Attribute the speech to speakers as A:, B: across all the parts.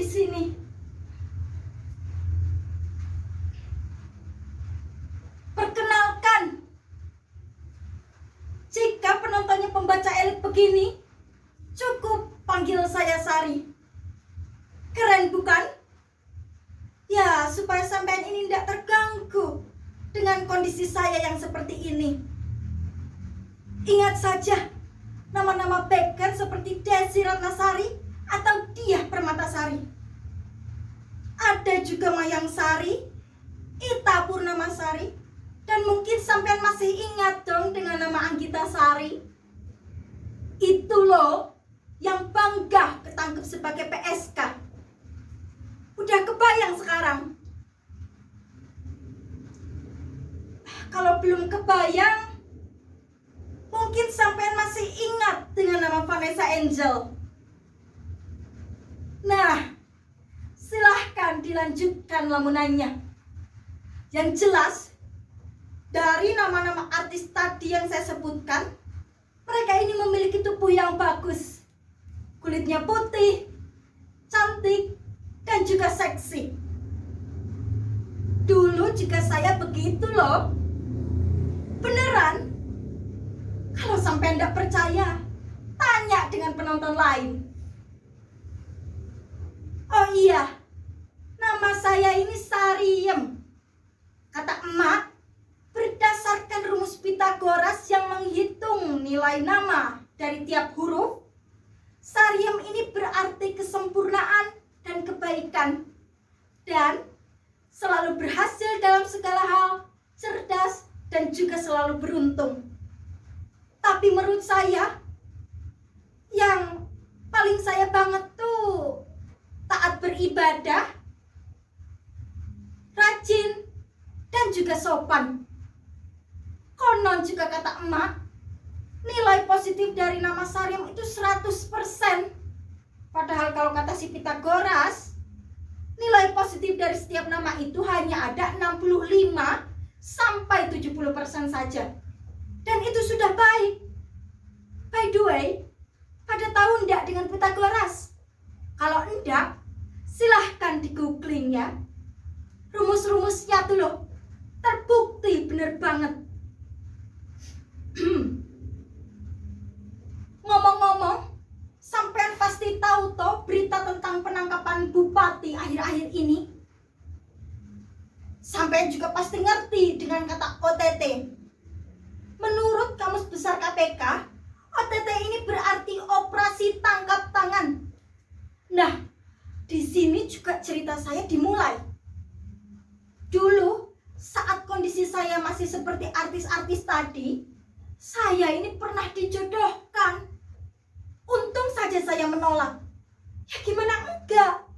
A: di sini. Perkenalkan, jika penontonnya pembaca elit begini, cukup panggil saya Sari. Keren bukan? Ya, supaya sampean ini tidak terganggu dengan kondisi saya yang seperti ini. Ingat saja, nama-nama beken seperti Desi Ratnasari atau Diah Permatasari. Ada juga Mayang Sari, Ita Purnamasari, dan mungkin sampean masih ingat dong dengan nama Anggita Sari. Itu loh yang bangga ketangkep sebagai PSK. Udah kebayang sekarang? Kalau belum kebayang, mungkin sampean masih ingat dengan nama Vanessa Angel. Nah, silahkan dilanjutkan lamunannya. Yang jelas, dari nama-nama artis tadi yang saya sebutkan, mereka ini memiliki tubuh yang bagus. Kulitnya putih, cantik, dan juga seksi. Dulu juga saya begitu loh. Beneran. Kalau sampai tidak percaya, tanya dengan penonton lain. Oh iya, nama saya ini Sariem. Kata emak, berdasarkan rumus Pitagoras yang menghitung nilai nama dari tiap huruf, Sariem ini berarti kesempurnaan dan kebaikan, dan selalu berhasil dalam segala hal, cerdas, dan juga selalu beruntung. Tapi menurut saya, yang paling saya banget tuh taat beribadah, rajin, dan juga sopan. Konon juga kata emak, nilai positif dari nama Sariem itu 100%. Padahal kalau kata si Pitagoras, nilai positif dari setiap nama itu hanya ada 65 sampai 70% saja. Dan itu sudah baik. By the way, pada tahu enggak dengan Pitagoras? Kalau enggak, silahkan di googling ya. Rumus-rumusnya tuh loh, terbukti bener banget. Ngomong-ngomong, sampean pasti tahu toh berita tentang penangkapan bupati akhir-akhir ini. Sampean juga pasti ngerti dengan kata OTT. Menurut Kamus Besar KPK, OTT ini berarti operasi tangkap tangan. Nah, di sini juga cerita saya dimulai. Dulu, saat kondisi saya masih seperti artis-artis tadi, saya ini pernah dijodohkan. Untung saja saya menolak. Ya gimana enggak?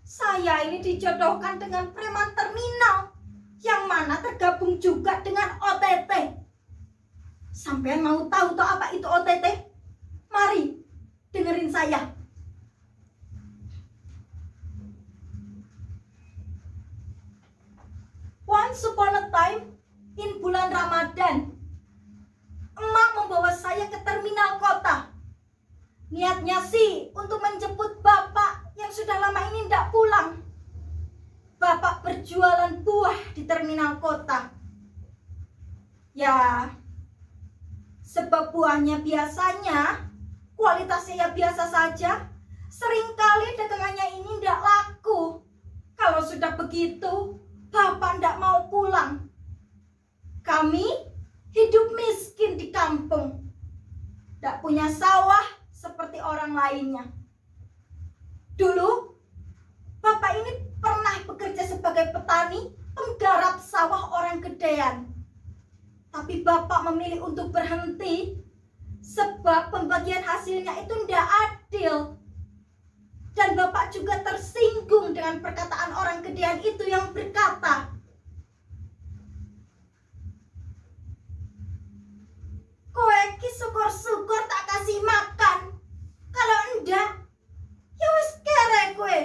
A: Saya ini dijodohkan dengan preman terminal, yang mana tergabung juga dengan OTT. Sampean mau tahu toh apa itu OTT? Mari, dengerin saya. Once upon a time, in bulan Ramadan, emak membawa saya ke terminal kota. Niatnya sih untuk menjemput bapak yang sudah lama ini tidak pulang. Bapak berjualan buah di terminal kota. Ya, sebab buahnya biasanya kualitasnya ya biasa saja, seringkali dagangannya ini tidak laku. Kalau sudah begitu, bapak tidak mau pulang. Kami hidup miskin di kampung, tidak punya sawah seperti orang lainnya. Dulu, bapak ini pernah bekerja sebagai petani penggarap sawah orang gedean. Tapi bapak memilih untuk berhenti sebab pembagian hasilnya itu tidak adil. Dan bapak juga tersinggung dengan perkataan orang gedean itu yang berkata, "Kowe ki syukur-syukur tak kasih makan. Kalau enggak, ya wis kere kowe."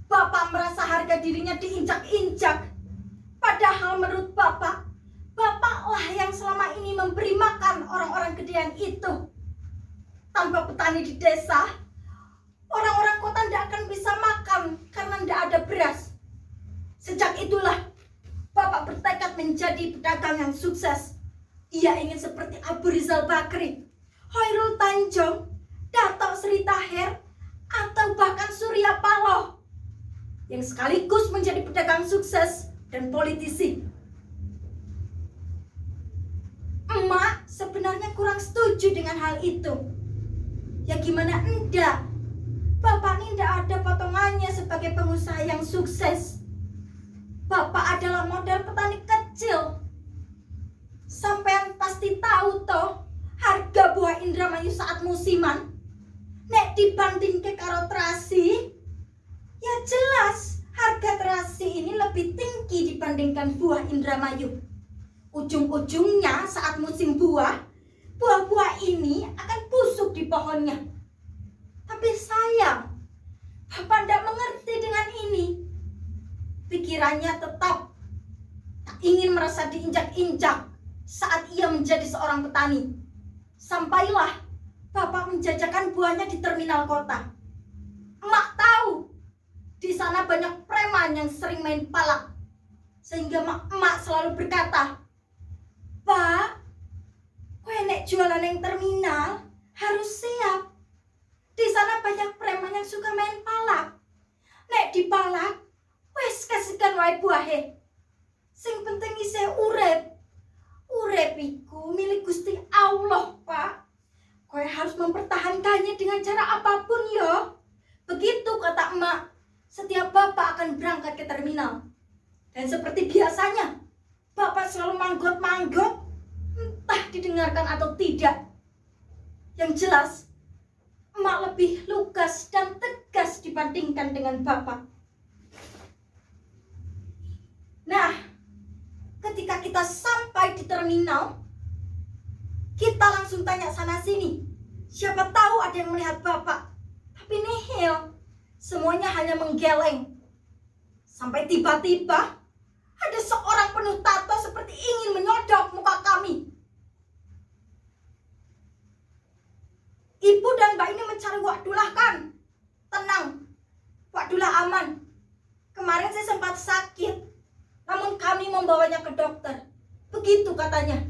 A: Bapak merasa harga dirinya diinjak-injak. Padahal menurut bapak, bapaklah yang selama ini memberi makan orang-orang gedean itu. Tanpa petani di desa, Orang-orang kota tidak akan bisa makan karena tidak ada beras. Sejak itulah Bapak bertekad menjadi pedagang yang sukses. Ia ingin seperti Abu Rizal Bakri, Khairul Tanjung, Dato Sri Tahir, atau bahkan Surya Paloh yang sekaligus menjadi pedagang sukses dan politisi. Emak sebenarnya kurang setuju dengan hal itu. Ya gimana enggak? Bapak ini tidak ada potongannya sebagai pengusaha yang sukses. Bapak adalah model petani kecil. Sampean pasti tahu toh harga buah Indramayu saat musiman. Nek dibanding ke karo terasi, ya jelas harga terasi ini lebih tinggi dibandingkan buah Indramayu. Ujung-ujungnya saat musim buah, buah-buah ini akan busuk di pohonnya. Tapi sayang, Bapak tidak mengerti dengan ini. Pikirannya tetap tak ingin merasa diinjak-injak saat ia menjadi seorang petani. Sampailah Bapak menjajakan buahnya di terminal kota. Emak tahu di sana banyak preman yang sering main palak. Sehingga emak selalu berkata, "Pak, kowe nek jualan yang terminal harus siap. Di sana banyak preman yang suka main palak. Nek dipalak, wes kasihkan wae buahe. Sing penting isih urip. Urip iku milik Gusti Allah, Pak. Kowe harus mempertahankannya dengan cara apapun ya." Begitu kata emak. Setiap Bapak akan berangkat ke terminal. Dan seperti biasanya, Bapak selalu manggot-manggot, entah didengarkan atau tidak. Yang jelas, emak lebih lugas dan tegas dibandingkan dengan Bapak. Nah, ketika kita sampai di terminal, kita langsung tanya sana sini. Siapa tahu ada yang melihat Bapak. Tapi nihil, semuanya hanya menggeleng. Sampai tiba-tiba ada seorang penuh tato seperti ingin menyodok muka kami. Ibu dan Mbak ini mencari Wak Dullah kan? Tenang, Wak Dullah aman. Kemarin saya sempat sakit, namun kami membawanya ke dokter. Begitu katanya.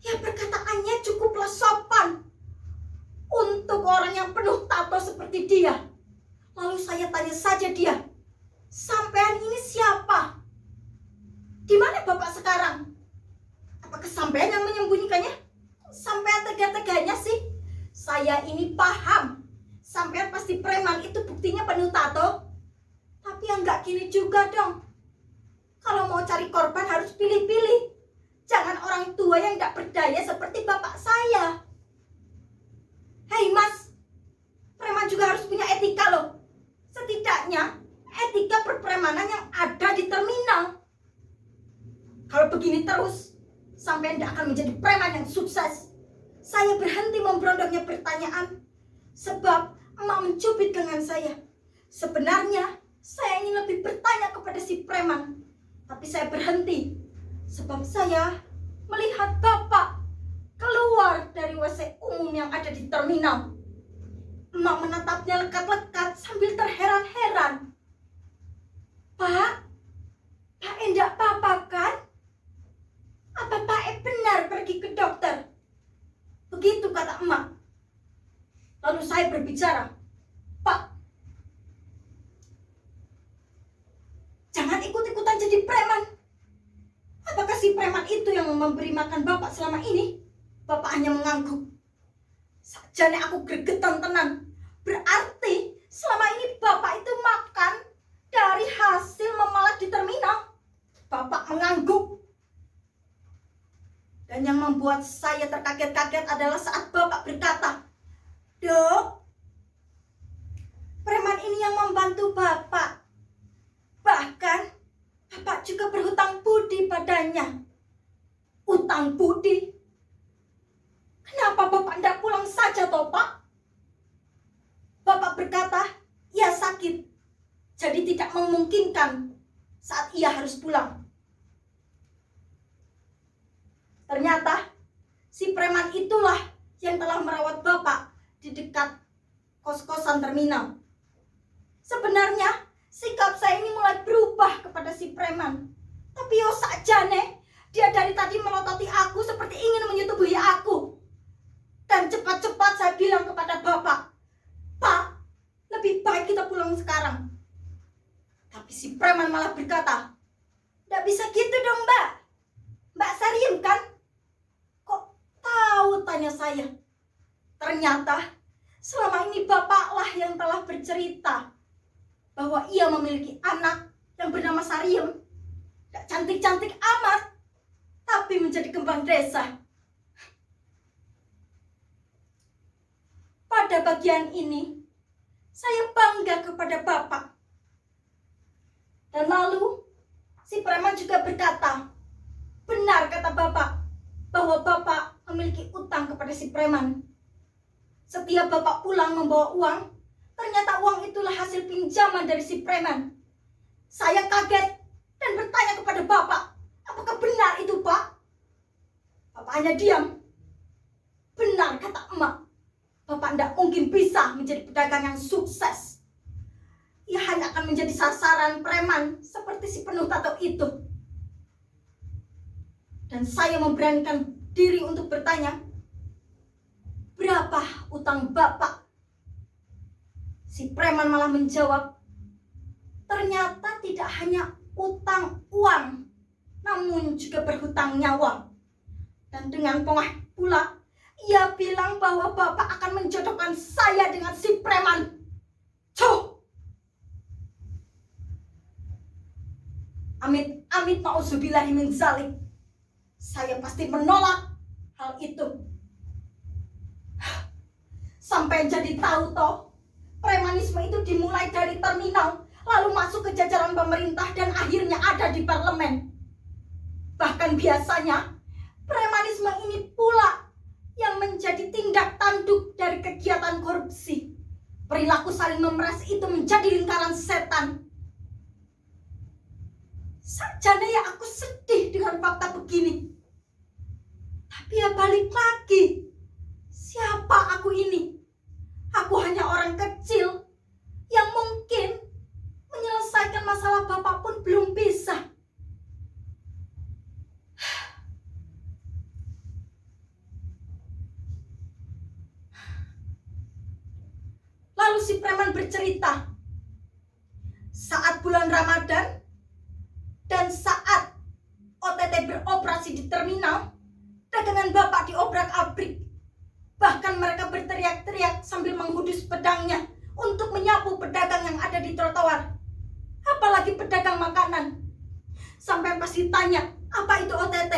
A: Ya perkataannya cukuplah sopan untuk orang yang penuh tato seperti dia. Lalu saya tanya saja dia, "Sampean ini siapa? Di mana Bapak sekarang? Apakah sampean yang menyembunyikannya? Sampean tega-teganya sih? Saya ini paham. Sampean pasti preman, itu buktinya penuh tato. Tapi yang nggak gini juga dong. Kalau mau cari korban harus pilih-pilih. Jangan orang tua yang nggak berdaya seperti bapak saya. Hei mas, preman juga harus punya etika loh. Setidaknya etika perpremanan yang ada di terminal. Kalau begini terus, sampai tidak akan menjadi preman yang sukses." Saya berhenti memberondongnya pertanyaan, sebab emak mencubit dengan saya. Sebenarnya saya ingin lebih bertanya kepada si preman, tapi saya berhenti sebab saya melihat Bapak keluar dari WC umum yang ada di terminal. Emak menatapnya lekat-lekat sambil terheran-heran. "Pak, Pak enggak apa-apa kan? Apa Pak benar pergi ke dokter?" Begitu kata emak. Lalu saya berbicara, "Pak, jangan ikut-ikutan jadi preman. Apakah si preman itu yang memberi makan Bapak selama ini?" Bapak hanya mengangguk. Sajane aku gregetan tenan. Berarti selama ini Bapak itu makan dari hasil memalak di terminal. Bapak mengangguk. Dan yang membuat saya terkaget-kaget adalah saat Bapak berkata, "Dok, preman ini yang membantu Bapak. Bahkan Bapak juga berhutang budi padanya." Utang budi? Kenapa Bapak tidak pulang saja toh Pak? Bapak berkata, ia sakit, jadi tidak memungkinkan saat ia harus pulang. Ternyata si preman itulah yang telah merawat Bapak di dekat kos-kosan terminal. Sebenarnya sikap saya ini mulai berubah kepada si preman. Tapi yo sakjane, dia dari tadi melototi aku seperti ingin menyetubuhi aku. Dan cepat-cepat saya bilang kepada bapak, "Pak, lebih baik kita pulang sekarang." Tapi si preman malah berkata, "Nggak bisa gitu dong, Mbak. Mbak Sariem kan?" "Kok tahu?" tanya saya. Ternyata selama ini bapaklah yang telah bercerita bahwa ia memiliki anak yang bernama Sariem. Gak cantik-cantik amat, tapi menjadi kembang desa. Pada bagian ini, saya bangga kepada bapak. Dan lalu, si preman juga berkata, benar kata bapak, bahwa bapak memiliki utang kepada si preman. Setiap bapak pulang membawa uang, ternyata uang itulah hasil pinjaman dari si preman. Saya kaget dan bertanya kepada bapak, apakah benar itu, Pak? Bapak hanya diam. Benar kata emak, bapak tidak mungkin bisa menjadi pedagang yang sukses. Ia hanya akan menjadi sasaran preman seperti si penuh tato itu. Dan saya memberanikan diri untuk bertanya, berapa utang bapak? Si preman malah menjawab, ternyata tidak hanya utang uang, namun juga berhutang nyawa. Dan dengan pongah pula, ia bilang bahwa bapak akan menjodohkan saya dengan si preman. Cuh! Amit na'udzubillahi min dzalik. Saya pasti menolak hal itu. Sampai jadi tahu toh, premanisme itu dimulai dari terminal, lalu masuk ke jajaran pemerintah dan akhirnya ada di parlemen. Bahkan biasanya, premanisme ini pula yang menjadi tindak tanduk dari kegiatan korupsi. Perilaku saling memeras itu menjadi lingkaran setan. Sajane ya aku sedih dengan fakta begini. Tapi ya balik lagi, siapa aku ini? Aku hanya orang kecil yang mungkin menyelesaikan masalah bapak pun belum bisa. Lalu si preman bercerita, saat bulan Ramadan dan saat OTT beroperasi di terminal, dagangan bapak diobrak-abrik. Bahkan mereka berteriak-teriak sambil menghudus pedangnya untuk menyapu pedagang yang ada di trotoar. Apalagi pedagang makanan. Sampai pas ditanya, apa itu OTT?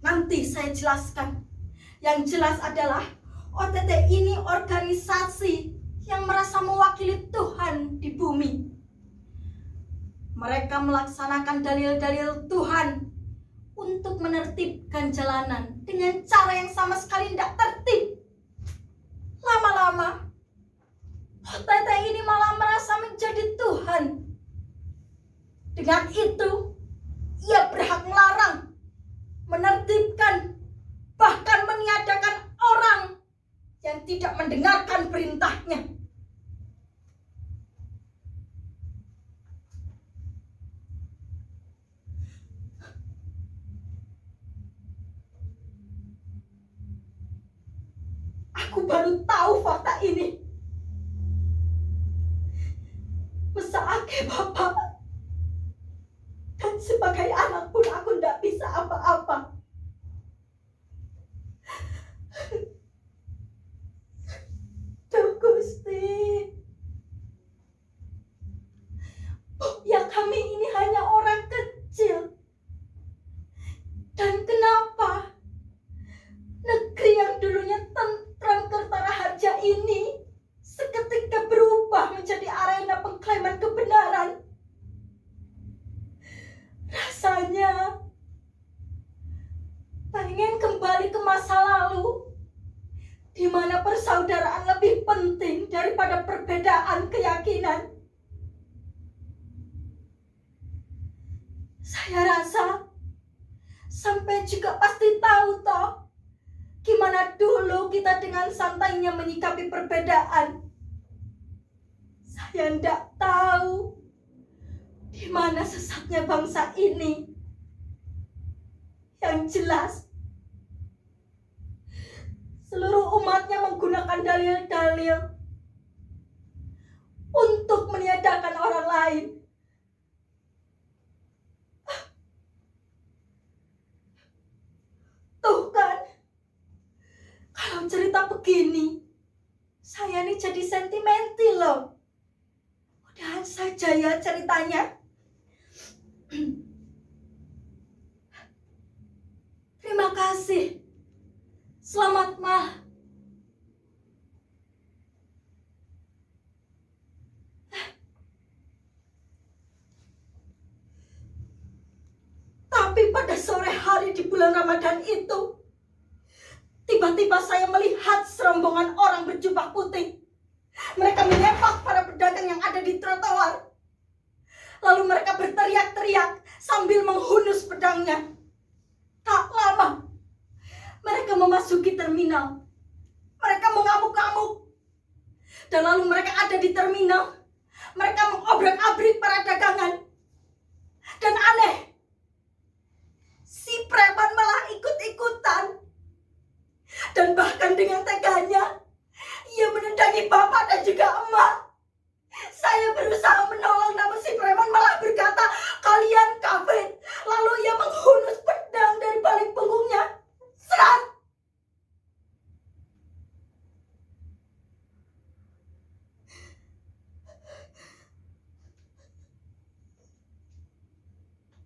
A: Nanti saya jelaskan. Yang jelas adalah OTT ini organisasi yang merasa mewakili Tuhan di bumi. Mereka melaksanakan dalil-dalil Tuhan untuk menertibkan jalanan dengan cara yang sama sekali tidak tertib. Lama-lama, OTT ini malah merasa menjadi Tuhan. Dengan itu, ia berhak melarang, menertibkan, bahkan meniadakan orang yang tidak mendengarkan perintahnya. Aku baru tahu fakta ini. Mesake bapak. Dan sebagai anak pun aku tidak bisa apa-apa. Duh Gusti. Ya kami ini hanya orang kecil. Dan kenapa negeri yang dulunya tentram tertara harja ini seketika berubah menjadi arena pengklaiman kebenaran? Rasanya pengen kembali ke masa lalu, di mana persaudaraan lebih penting daripada perbedaan keyakinan. Saya rasa sampai juga pasti tahu toh gimana dulu kita dengan santainya menyikapi perbedaan. Saya tidak tahu di mana sesatnya bangsa ini. Yang jelas, seluruh umatnya menggunakan dalil-dalil untuk meniadakan orang lain. Tuh kan, kalau cerita begini, saya nih jadi sentimental loh. Udahan saja ya ceritanya. Terima kasih. Selamat malam. Tapi pada sore hari di bulan Ramadan itu, tiba-tiba saya melihat serombongan orang berjubah putih. Mereka menyepak para pedagang yang ada di trotoar. Lalu mereka berteriak-teriak sambil menghunus pedangnya. Tak lama, mereka memasuki terminal. Mereka mengamuk-amuk. Dan lalu mereka ada di terminal. Mereka mengobrak-abrik para dagangan. Dan aneh, si preman malah ikut-ikutan. Dan bahkan dengan teganya, ia menendangi bapak dan juga emak. Saya berusaha menolong, namun si preman malah berkata, "Kalian kafir." Lalu ia menghunus pedang dari balik punggungnya. Serat!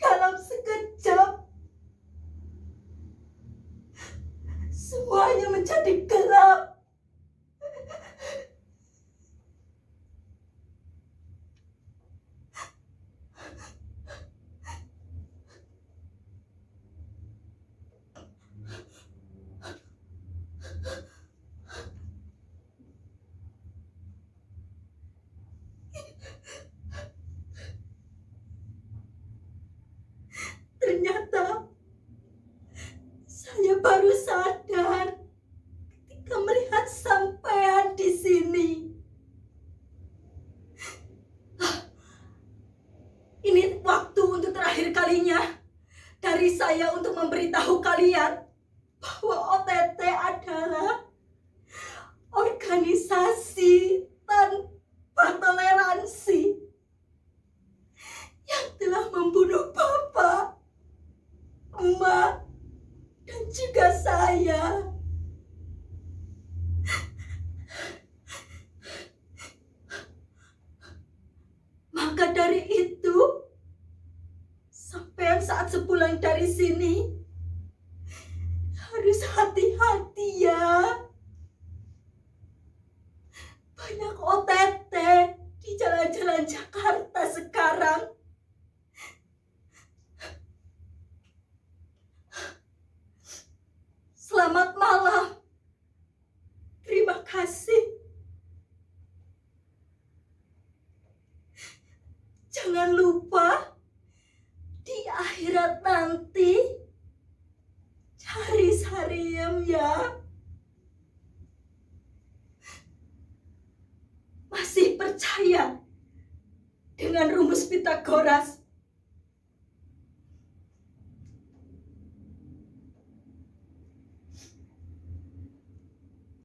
A: Dalam sekejap, semuanya menjadi gelap. Ternyata saya baru sadar ketika melihat sampean di sini. Ini waktu untuk terakhir kalinya dari saya untuk memberitahu kalian bahwa OTT adalah organisasi tanpa toleransi yang telah membunuh bapak, emak, dan juga saya. Maka dari itu, sampai saat sepulang dari sini, harus hati-hati ya. Banyak OTT di jalan-jalan Jakarta sekarang. Selamat malam. Terima kasih. Jangan lupa di akhirat nanti cari Sariem ya. Masih percaya dengan rumus Pitagoras?